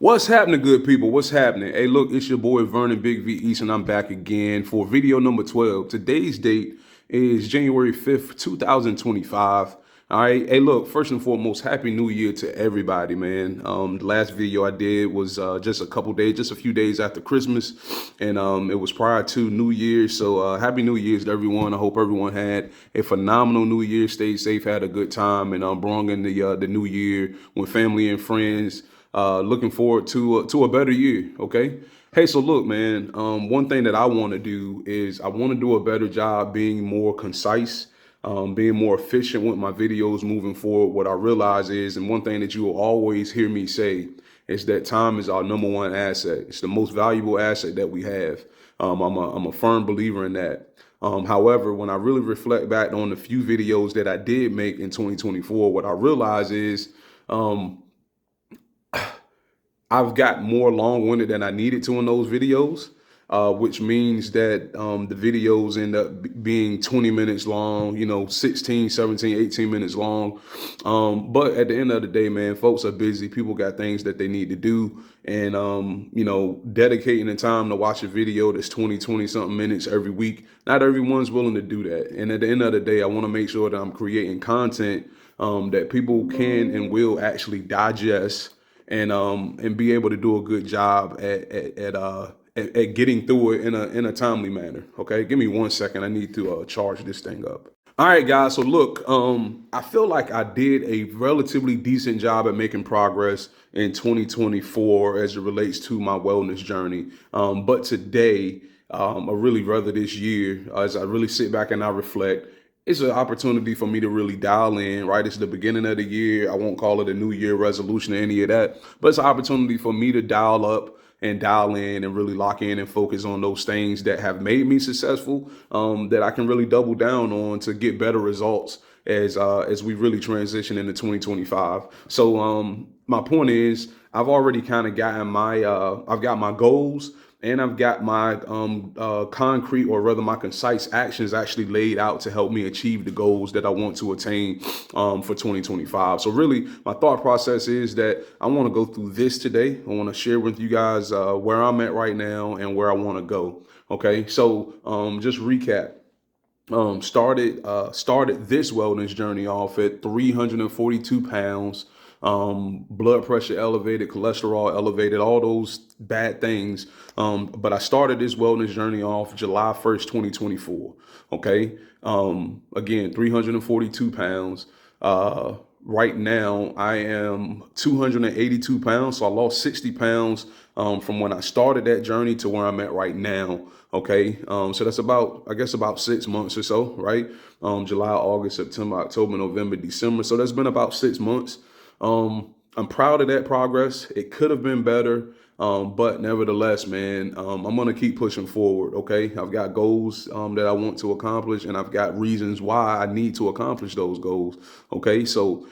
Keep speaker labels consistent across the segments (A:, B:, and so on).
A: What's happening, good people? What's happening? Hey, look, it's your boy Vernon Big V East, and I'm back again for video number 12. Today's date is January 5th, 2025. All right. Hey, look, first and foremost, Happy New Year to everybody, man. The last video I did was just a few days after Christmas, and it was prior to New Year's. So Happy New Year's to everyone. I hope everyone had a phenomenal New Year, stayed safe, had a good time, and brought in the new year with family and friends. Looking forward to a better year. Okay. Hey, so look, man. One thing that I want to do is I want to do a better job being more concise, being more efficient with my videos moving forward. What I realize is, and one thing that you will always hear me say, is that time is our number one asset. It's the most valuable asset that we have. I'm a firm believer in that. However, when I really reflect back on the few videos that I did make in 2024, what I realize is I've got more long-winded than I needed to in those videos, which means that the videos end up being 20 minutes long, 16, 17, 18 minutes long. But at the end of the day, man, folks are busy. People got things that they need to do. And, dedicating the time to watch a video that's 20 something minutes every week, not everyone's willing to do that. And at the end of the day, I want to make sure that I'm creating content that people can and will actually digest and be able to do a good job at getting through it in a timely manner. Okay, give me 1 second. I need to charge this thing up. All right, guys. So look, I feel like I did a relatively decent job at making progress in 2024 as it relates to my wellness journey. But today, I really rather this year, as I really sit back and I reflect, it's an opportunity for me to really dial in, right? It's the beginning of the year. I won't call it a New Year resolution or any of that, but it's an opportunity for me to dial up and dial in and really lock in and focus on those things that have made me successful, that I can really double down on to get better results as we really transition into 2025. So my point is, I've already kind of gotten I've got my goals, and I've got my concrete, or rather my concise actions actually laid out to help me achieve the goals that I want to attain for 2025. So really, my thought process is that I want to go through this today. I want to share with you guys where I'm at right now and where I want to go. Okay, so just recap. Started this wellness journey off at 342 pounds, blood pressure elevated, cholesterol elevated, all those bad things. But I started this wellness journey off July 1st, 2024. Okay. Again, 342 pounds. Right now I am 282 pounds. So I lost 60 pounds from when I started that journey to where I'm at right now. Okay. So that's about 6 months or so, right? July, August, September, October, November, December. So that's been about 6 months. I'm proud of that progress. It could have been better. But nevertheless, man, I'm going to keep pushing forward. Okay. I've got goals, that I want to accomplish, and I've got reasons why I need to accomplish those goals. Okay. So,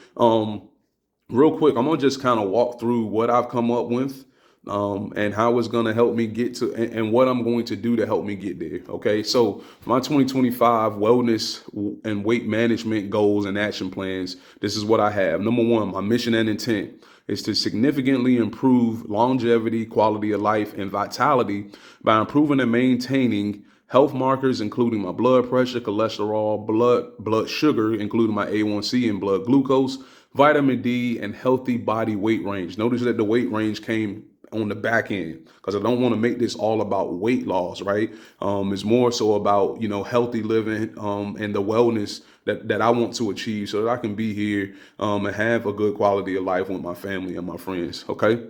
A: real quick, I'm going to just kind of walk through what I've come up with, and how it's going to help me get to, and what I'm going to do to help me get there. Okay. So my 2025 wellness and weight management goals and action plans, this is what I have. Number one, my mission and intent is to significantly improve longevity, quality of life, and vitality by improving and maintaining health markers, including my blood pressure, cholesterol, blood sugar, including my A1C and blood glucose, vitamin D, and healthy body weight range. Notice that the weight range came on the back end, because I don't want to make this all about weight loss, right? It's more so about, healthy living, and the wellness that I want to achieve, so that I can be here, and have a good quality of life with my family and my friends. Okay.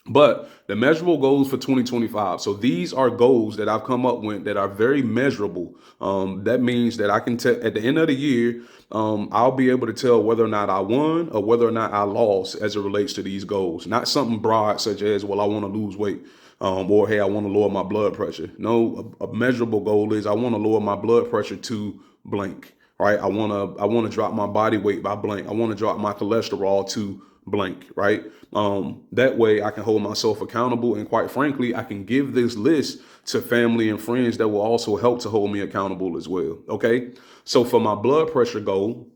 A: But the measurable goals for 2025. So these are goals that I've come up with that are very measurable. That means that I can tell at the end of the year, I'll be able to tell whether or not I won or whether or not I lost as it relates to these goals. Not something broad such as, well, I want to lose weight. Or, hey, I want to lower my blood pressure. No, a measurable goal is I want to lower my blood pressure to blank. Right? I want to drop my body weight by blank. I want to drop my cholesterol to blank, right? That way I can hold myself accountable. And quite frankly, I can give this list to family and friends that will also help to hold me accountable as well. Okay. So for my blood pressure goal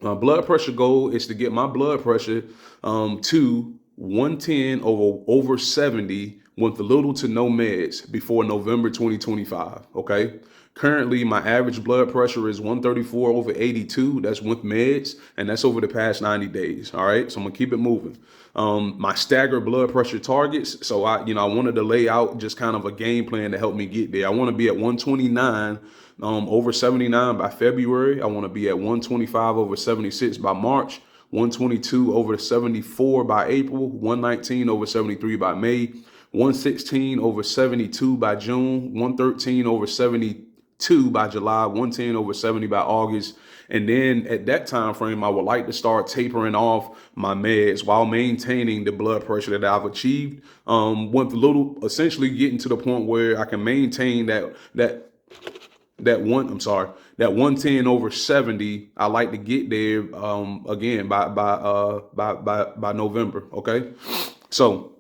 A: is to get my blood pressure to 110 over 70 with little to no meds before November 2025. Okay. Currently, my average blood pressure is 134 over 82. That's with meds, and that's over the past 90 days. All right. So I'm gonna keep it moving. My staggered blood pressure targets. So I wanted to lay out just kind of a game plan to help me get there. I want to be at 129 over 79 by February. I want to be at 125 over 76 by March. 122 over 74 by April, 119 over 73 by May, 116 over 72 by June, 113 over 72 by July, 110 over 70 by August. And then at that time frame, I would like to start tapering off my meds while maintaining the blood pressure that I've achieved. With little, essentially getting to the point where I can maintain that 110 over 70. I like to get there again by November. Okay. So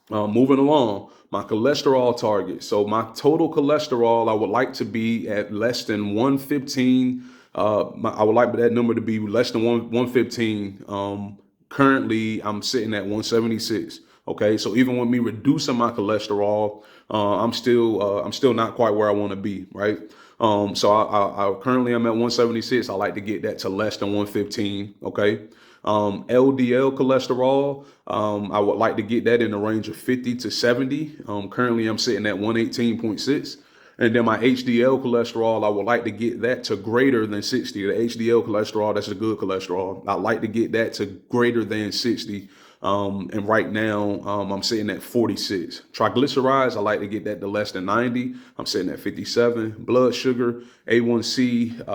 A: moving along, my cholesterol target. So my total cholesterol, I would like to be at less than 115. I would like that number to be less than 115. Currently I'm sitting at 176. Okay. So even with me reducing my cholesterol, I'm still not quite where I want to be. Right. So I currently I'm at 176. I like to get that to less than 115. Okay. LDL cholesterol, I would like to get that in the range of 50 to 70. Currently I'm sitting at 118.6. And then my HDL cholesterol, I would like to get that to greater than 60. The HDL cholesterol, that's a good cholesterol. I'd like to get that to greater than 60. And right now, I'm sitting at 46. Triglycerides, I like to get that to less than 90. I'm sitting at 57. Blood sugar, A1C,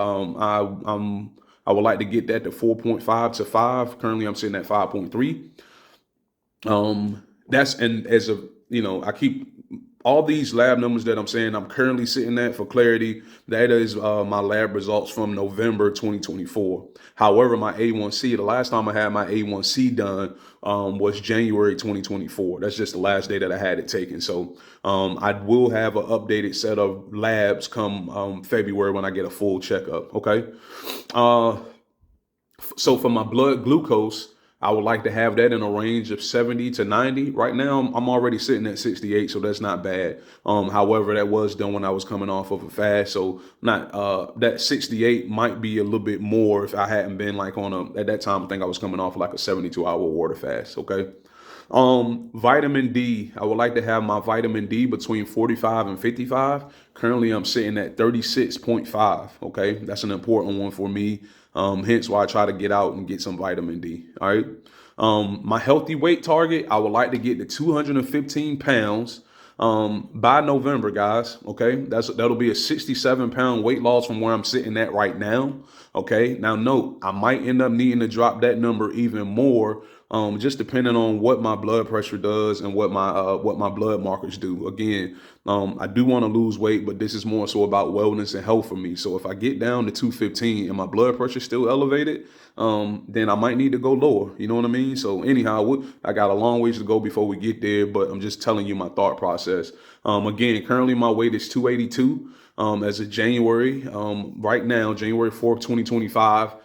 A: I would like to get that to 4.5 to 5. Currently, I'm sitting at 5.3. And as a, I keep all these lab numbers that I'm saying I'm currently sitting at, for clarity, that is my lab results from November 2024. However, my A1C, the last time I had my A1C done was January 2024. That's just the last day that I had it taken. So I will have an updated set of labs come February when I get a full checkup. Okay. So for my blood glucose, I would like to have that in a range of 70 to 90. Right now, I'm already sitting at 68, so that's not bad. However, that was done when I was coming off of a fast, so not that 68 might be a little bit more if I hadn't been like at that time, I think I was coming off like a 72-hour water fast. Okay. Vitamin D, I would like to have my vitamin D between 45 and 55. Currently, I'm sitting at 36.5. Okay. That's an important one for me. Hence why I try to get out and get some vitamin D. All right. My healthy weight target, I would like to get to 215 pounds by November, guys. Okay. That'll be a 67-pound weight loss from where I'm sitting at right now. Okay. Now note, I might end up needing to drop that number even more. Just depending on what my blood pressure does and what my blood markers do. Again, I do want to lose weight, but this is more so about wellness and health for me. So if I get down to 215 and my blood pressure is still elevated, then I might need to go lower. You know what I mean? So anyhow, I got a long ways to go before we get there, but I'm just telling you my thought process. Again, currently my weight is 282 as of January. Right now, January 4th, 2025.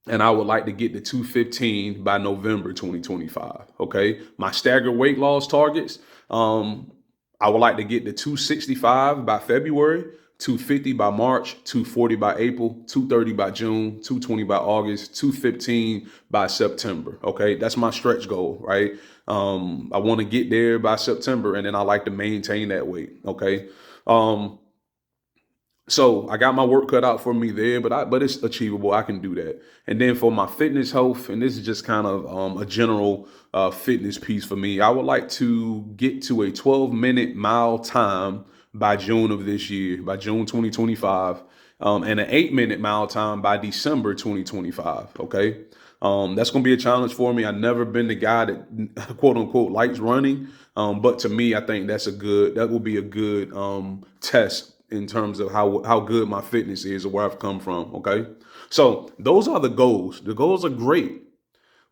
A: And I would like to get to 215 by November 2025. Okay. My staggered weight loss targets. I would like to get to 265 by February, 250 by March, 240 by April, 230 by June, 220 by August, 215 by September. Okay. That's my stretch goal, right? I want to get there by September, and then I like to maintain that weight. Okay. So I got my work cut out for me there, but it's achievable. I can do that. And then for my fitness health, and this is just kind of a general fitness piece for me, I would like to get to a 12-minute mile time by June of this year, by June 2025, and an 8-minute mile time by December 2025. Okay. That's going to be a challenge for me. I've never been the guy that quote unquote likes running. But to me, I think that will be a good test in terms of how good my fitness is or where I've come from. Okay. So those are the goals. The goals are great,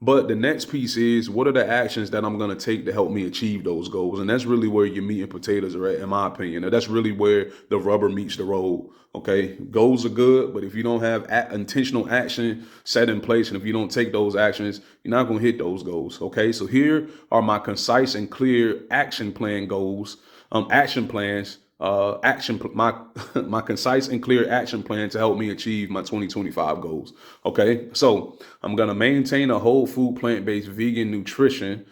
A: But the next piece is, what are the actions that I'm going to take to help me achieve those goals? And that's really where your meat and potatoes are at, in my opinion. And that's really where the rubber meets the road. Okay. Goals are good, but if you don't have intentional action set in place, and if you don't take those actions, you're not going to hit those goals. Okay. So here are my concise and clear action plan goals, action plans, my my concise and clear action plan to help me achieve my 2025 goals. Okay, so I'm gonna maintain a whole food, plant-based, vegan nutrition,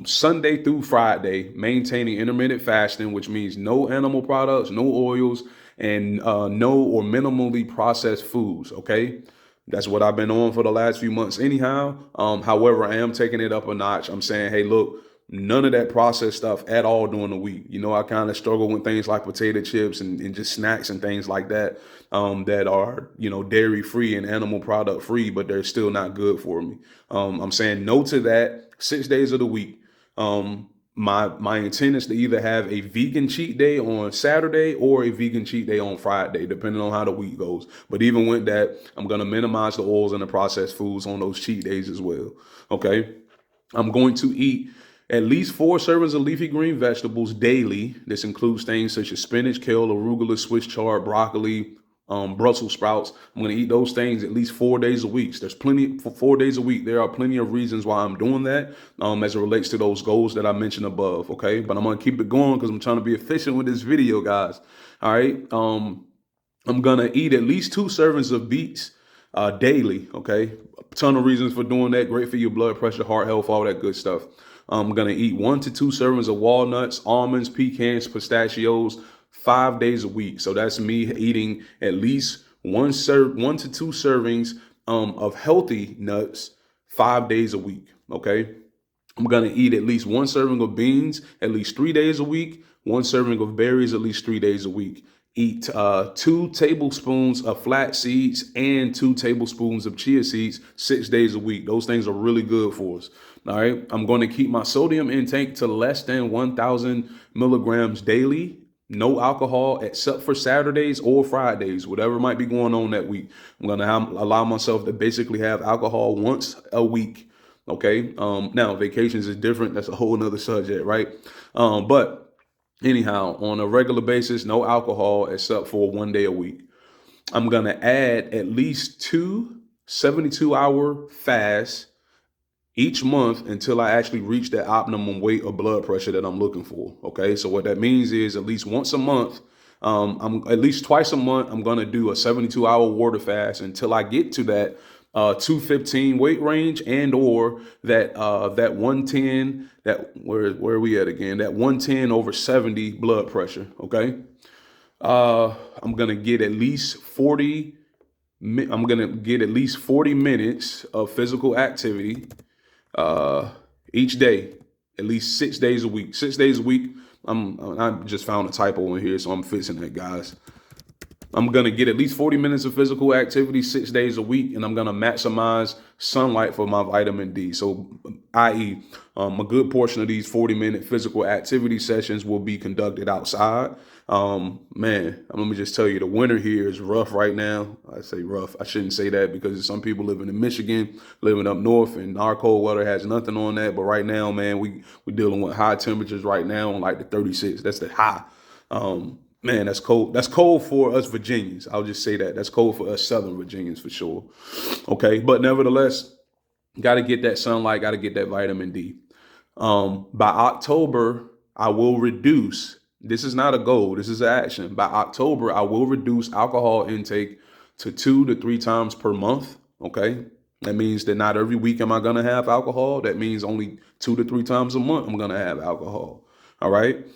A: Sunday through Friday, maintaining intermittent fasting, which means no animal products, no oils, and no or minimally processed foods. Okay. That's what I've been on for the last few months anyhow. However, I am taking it up a notch. I'm saying, hey, look, none of that processed stuff at all during the week. You know, I kind of struggle with things like potato chips and just snacks and things like that, that are, you know, dairy free and animal product free, but they're still not good for me. I'm saying no to that 6 days of the week. My intent is to either have a vegan cheat day on Saturday or a vegan cheat day on Friday, depending on how the week goes. But even with that, I'm going to minimize the oils and the processed foods on those cheat days as well. Okay. I'm going to eat at least 4 servings of leafy green vegetables daily. This includes things such as spinach, kale, arugula, Swiss chard, broccoli, Brussels sprouts. I'm going to eat those things at least 4 days a week. So there's plenty for 4 days a week. There are plenty of reasons why I'm doing that, as it relates to those goals that I mentioned above. Okay. But I'm going to keep it going because I'm trying to be efficient with this video, guys. All right. I'm going to eat at least 2 servings of beets daily. Okay. A ton of reasons for doing that. Great for your blood pressure, heart health, all that good stuff. I'm going to eat 1 to 2 servings of walnuts, almonds, pecans, pistachios 5 days a week. So that's me eating at least 1 to 2 servings of healthy nuts 5 days a week. Okay. I'm going to eat at least 1 serving of beans at least 3 days a week, 1 serving of berries at least 3 days a week. Eat 2 tablespoons of flax seeds and 2 tablespoons of chia seeds 6 days a week. Those things are really good for us. All right. I'm going to keep my sodium intake to less than 1,000 milligrams daily. No alcohol except for Saturdays or Fridays, whatever might be going on that week. I'm going to allow myself to basically have alcohol once a week. Okay. Now vacations is different. That's a whole nother subject, right? But anyhow, on a regular basis, no alcohol except for 1 day a week. I'm going to add at least 2 72-hour fasts each month until I actually reach that optimum weight of blood pressure that I'm looking for. Okay. So what that means is at least once a month, I'm at least twice a month, I'm going to do a 72-hour water fast until I get to that 215 weight range and or that 110, that where are we at again? That 110 over 70 blood pressure. Okay. I'm going to get at least 40 minutes of physical activity each day, at least 6 days a week. 6 days a week. I just found a typo in here, so I'm fixing that, guys. I'm going to get at least 40 minutes of physical activity 6 days a week, and I'm going to maximize sunlight for my vitamin D. So, i.e., a good portion of these 40-minute physical activity sessions will be conducted outside. Man, let me just tell you, the winter here is rough right now. I say rough. I shouldn't say that because some people living in Michigan, living up north, and our cold weather has nothing on that. But right now, man, we're dealing with high temperatures right now on like the 36. That's the high. Man, that's cold. That's cold for us Virginians. I'll just say that. That's cold for us Southern Virginians for sure. Okay. But nevertheless, got to get that sunlight, got to get that vitamin D. By October, I will reduce. This is not a goal. This is an action. By October, I will reduce alcohol intake to 2 to 3 times per month. Okay. That means that not every week am I going to have alcohol. That means only 2 to 3 times a month I'm going to have alcohol. All right.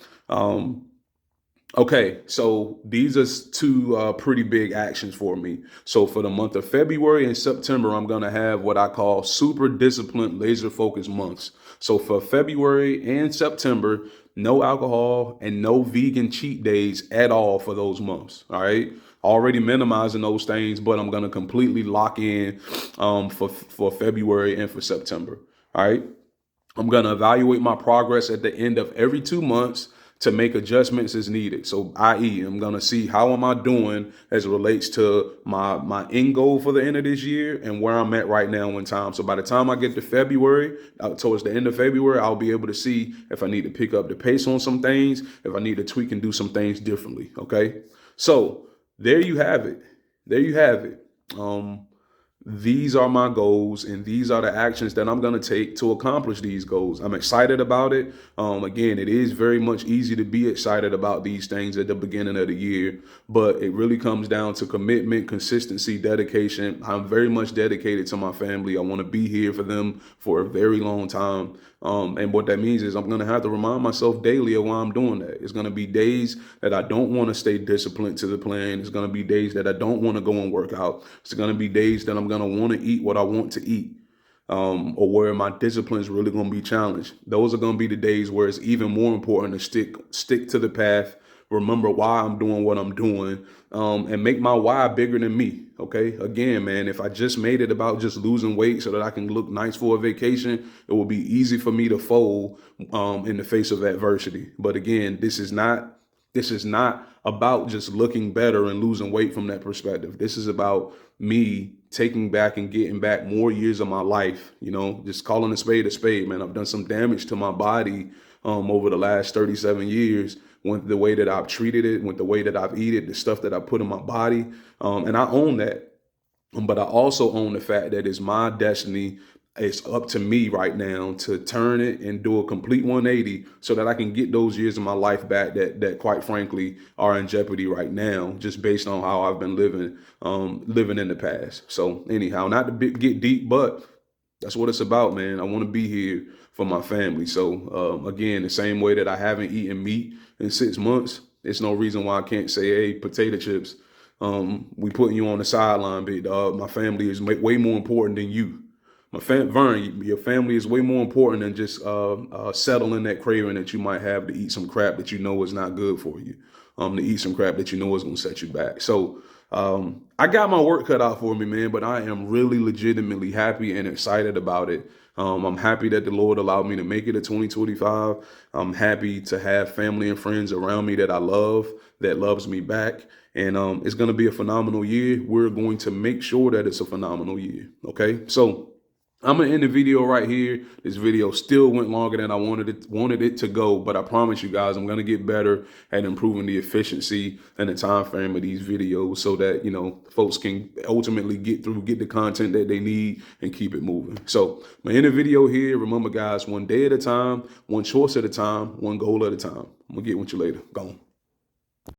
A: Okay, so these are 2 pretty big actions for me. So for the month of February and September, I'm going to have what I call super disciplined, laser focused months. So for February and September, no alcohol and no vegan cheat days at all for those months. All right. Already minimizing those things, but I'm going to completely lock in for February and for September. All right. I'm going to evaluate my progress at the end of every 2 months to make adjustments as needed. So, i.e., I'm gonna see how am I doing as it relates to my end goal for the end of this year and where I'm at right now in time. So by the time I get to February, towards the end of February, I'll be able to see if I need to pick up the pace on some things, if I need to tweak and do some things differently. Okay, so there you have it. There you have it. These are my goals, and these are the actions that I'm going to take to accomplish these goals. I'm excited about it. Again, it is very much easy to be excited about these things at the beginning of the year, but it really comes down to commitment, consistency, dedication. I'm very much dedicated to my family. I want to be here for them for a very long time. And what that means is I'm going to have to remind myself daily of why I'm doing that. It's going to be days that I don't want to stay disciplined to the plan. It's going to be days that I don't want to go and work out. It's going to be days that I'm going to want to eat what I want to eat. Or where my discipline is really going to be challenged. Those are going to be the days where it's even more important to stick to the path, remember why I'm doing what I'm doing, and make my why bigger than me. Okay. Again, man, if I just made it about just losing weight so that I can look nice for a vacation, it will be easy for me to fold in the face of adversity. But again, this is not about just looking better and losing weight from that perspective. This is about me taking back and getting back more years of my life, just calling a spade, man. I've done some damage to my body over the last 37 years with the way that I've treated it, with the way that I've eaten, the stuff that I put in my body. And I own that. But I also own the fact that it's my destiny. It's up to me right now to turn it and do a complete 180 so that I can get those years of my life back that quite frankly are in jeopardy right now, just based on how I've been living in the past. So anyhow, not to get deep, but that's what it's about, man. I want to be here for my family. So again, the same way that I haven't eaten meat in 6 months, it's no reason why I can't say, hey, potato chips, we putting you on the sideline, big dog. My family is way more important than you. Vern, your family is way more important than just settling that craving that you might have to eat some crap that you know is not good for you, to eat some crap that you know is going to set you back. So I got my work cut out for me, man, but I am really legitimately happy and excited about it. I'm happy that the Lord allowed me to make it to 2025. I'm happy to have family and friends around me that I love, that loves me back. And it's going to be a phenomenal year. We're going to make sure that it's a phenomenal year. Okay, so I'm gonna end the video right here. This video still went longer than I wanted it to go, but I promise you guys, I'm gonna get better at improving the efficiency and the time frame of these videos so that folks can ultimately get the content that they need and keep it moving. So I'm gonna end the video here. Remember, guys, one day at a time, one choice at a time, one goal at a time. I'm gonna get with you later. Gone.